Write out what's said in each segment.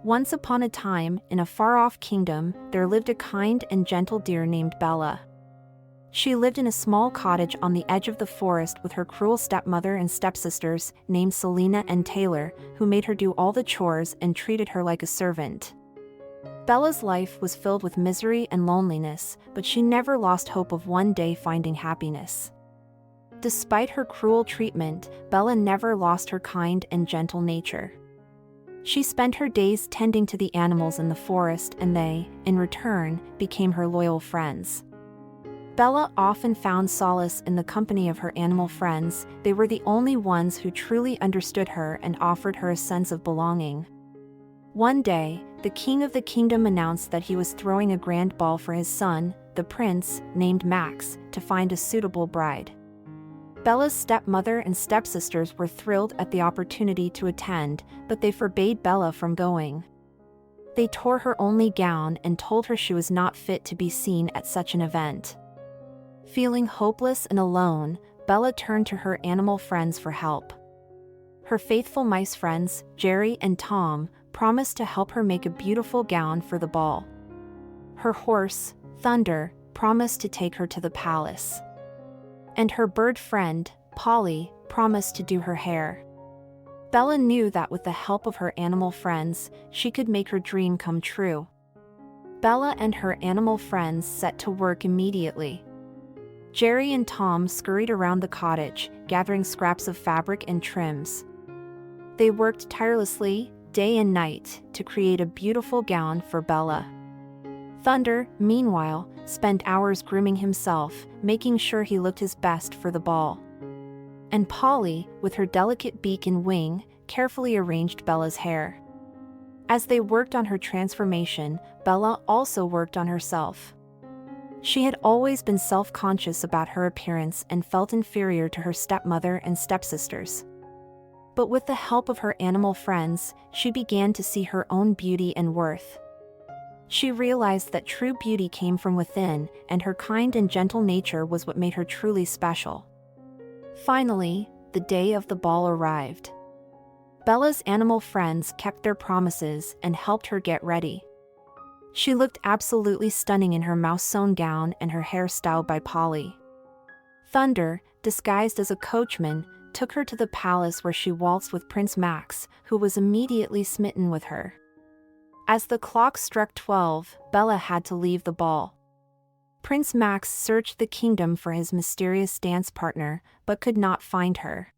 Once upon a time, in a far-off kingdom, there lived a kind and gentle deer named Bella. She lived in a small cottage on the edge of the forest with her cruel stepmother and stepsisters, named Selena and Taylor, who made her do all the chores and treated her like a servant. Bella's life was filled with misery and loneliness, but she never lost hope of one day finding happiness. Despite her cruel treatment, Bella never lost her kind and gentle nature. She spent her days tending to the animals in the forest, and they, in return, became her loyal friends. Bella often found solace in the company of her animal friends. They were the only ones who truly understood her and offered her a sense of belonging. One day, the king of the kingdom announced that he was throwing a grand ball for his son, the prince, named Max, to find a suitable bride. Bella's stepmother and stepsisters were thrilled at the opportunity to attend, but they forbade Bella from going. They tore her only gown and told her she was not fit to be seen at such an event. Feeling hopeless and alone, Bella turned to her animal friends for help. Her faithful mice friends, Jerry and Tom, promised to help her make a beautiful gown for the ball. Her horse, Thunder, promised to take her to the palace. And her bird friend, Polly, promised to do her hair. Bella knew that with the help of her animal friends, she could make her dream come true. Bella and her animal friends set to work immediately. Jerry and Tom scurried around the cottage, gathering scraps of fabric and trims. They worked tirelessly, day and night, to create a beautiful gown for Bella. Thunder, meanwhile, spent hours grooming himself, making sure he looked his best for the ball. And Polly, with her delicate beak and wing, carefully arranged Bella's hair. As they worked on her transformation, Bella also worked on herself. She had always been self-conscious about her appearance and felt inferior to her stepmother and stepsisters. But with the help of her animal friends, she began to see her own beauty and worth. She realized that true beauty came from within, and her kind and gentle nature was what made her truly special. Finally, the day of the ball arrived. Bella's animal friends kept their promises and helped her get ready. She looked absolutely stunning in her mouse-sewn gown and her hair styled by Polly. Thunder, disguised as a coachman, took her to the palace where she waltzed with Prince Max, who was immediately smitten with her. As the clock struck 12, Bella had to leave the ball. Prince Max searched the kingdom for his mysterious dance partner, but could not find her.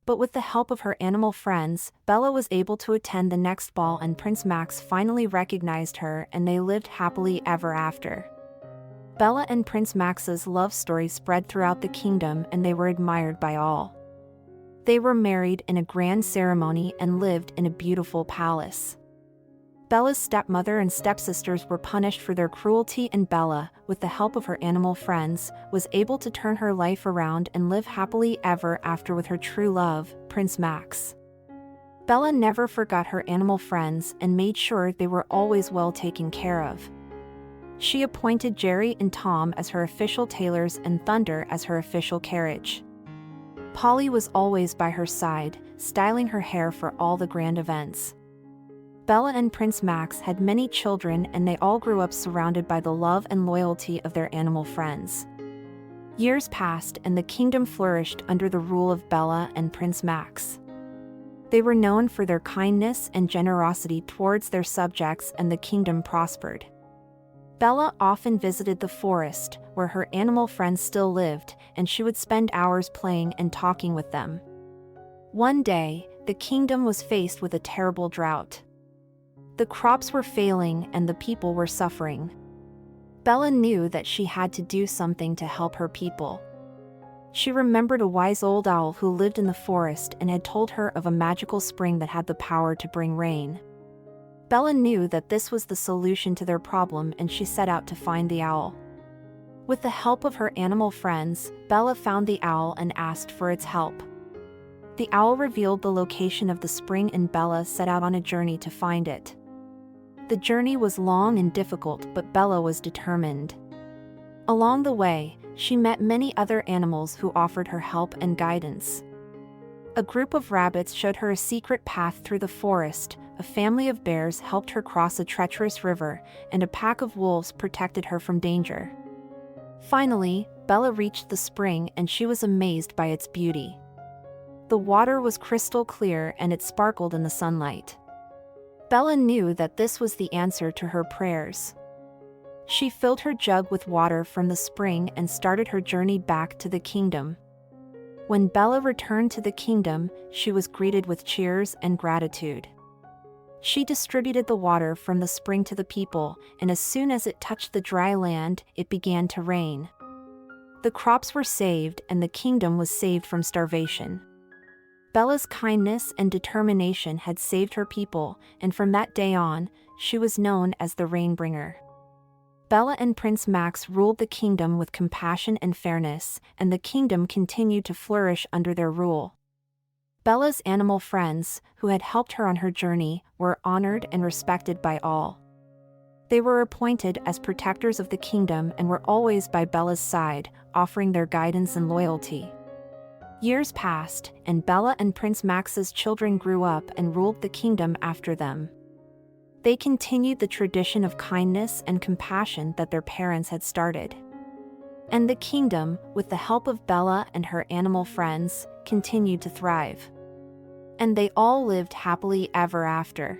But with the help of her animal friends, Bella was able to attend the next ball, and Prince Max finally recognized her, and they lived happily ever after. Bella and Prince Max's love story spread throughout the kingdom, and they were admired by all. They were married in a grand ceremony and lived in a beautiful palace. Bella's stepmother and stepsisters were punished for their cruelty, and Bella, with the help of her animal friends, was able to turn her life around and live happily ever after with her true love, Prince Max. Bella never forgot her animal friends and made sure they were always well taken care of. She appointed Jerry and Tom as her official tailors and Thunder as her official carriage. Polly was always by her side, styling her hair for all the grand events. Bella and Prince Max had many children, and they all grew up surrounded by the love and loyalty of their animal friends. Years passed, and the kingdom flourished under the rule of Bella and Prince Max. They were known for their kindness and generosity towards their subjects, and the kingdom prospered. Bella often visited the forest, where her animal friends still lived, and she would spend hours playing and talking with them. One day, the kingdom was faced with a terrible drought. The crops were failing and the people were suffering. Bella knew that she had to do something to help her people. She remembered a wise old owl who lived in the forest and had told her of a magical spring that had the power to bring rain. Bella knew that this was the solution to their problem, and she set out to find the owl. With the help of her animal friends, Bella found the owl and asked for its help. The owl revealed the location of the spring, and Bella set out on a journey to find it. The journey was long and difficult, but Bella was determined. Along the way, she met many other animals who offered her help and guidance. A group of rabbits showed her a secret path through the forest, a family of bears helped her cross a treacherous river, and a pack of wolves protected her from danger. Finally, Bella reached the spring and she was amazed by its beauty. The water was crystal clear and it sparkled in the sunlight. Bella knew that this was the answer to her prayers. She filled her jug with water from the spring and started her journey back to the kingdom. When Bella returned to the kingdom, she was greeted with cheers and gratitude. She distributed the water from the spring to the people, and as soon as it touched the dry land, it began to rain. The crops were saved and the kingdom was saved from starvation. Bella's kindness and determination had saved her people, and from that day on, she was known as the Rainbringer. Bella and Prince Max ruled the kingdom with compassion and fairness, and the kingdom continued to flourish under their rule. Bella's animal friends, who had helped her on her journey, were honored and respected by all. They were appointed as protectors of the kingdom and were always by Bella's side, offering their guidance and loyalty. Years passed, and Bella and Prince Max's children grew up and ruled the kingdom after them. They continued the tradition of kindness and compassion that their parents had started. And the kingdom, with the help of Bella and her animal friends, continued to thrive. And they all lived happily ever after.